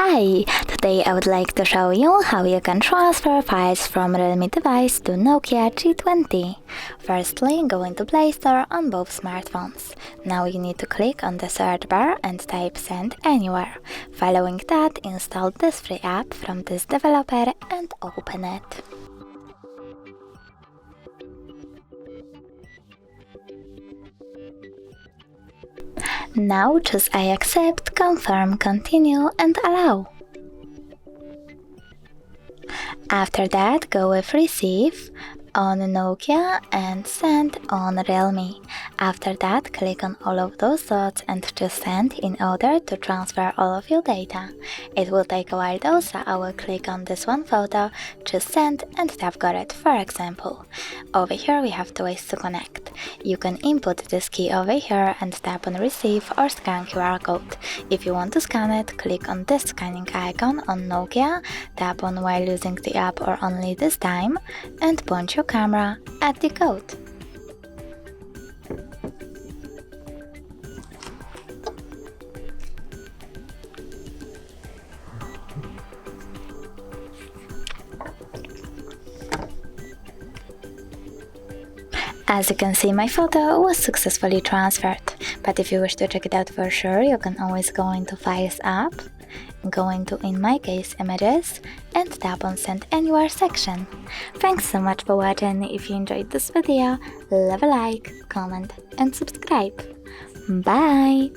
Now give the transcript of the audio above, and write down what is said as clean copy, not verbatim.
Hi! Today I would like to show you how you can transfer files from REALME device to Nokia G20. Firstly, go into Play Store on both smartphones. Now you need to click on the search bar and type Send Anywhere. Following that, install this free app from this developer and open it. Now choose I accept, confirm, continue and allow. After that, go with Receive on Nokia and Send on REALME. After that, click on all of those dots and choose Send in order to transfer all of your data. It will take a while though, so I will click on this one photo, choose Send and tap Got it, for example. Over here we have two ways to connect. You can input this key over here and tap on Receive or Scan QR code. If you want to scan it, click on this scanning icon on Nokia, tap on while using the app or only this time, and point your camera at the code. As you can see, my photo was successfully transferred, but if you wish to check it out for sure, you can always go into Files app, go into, in my case, Images, and tap on Send Anywhere section. Thanks so much for watching. If you enjoyed this video, leave a like, comment and subscribe. Bye!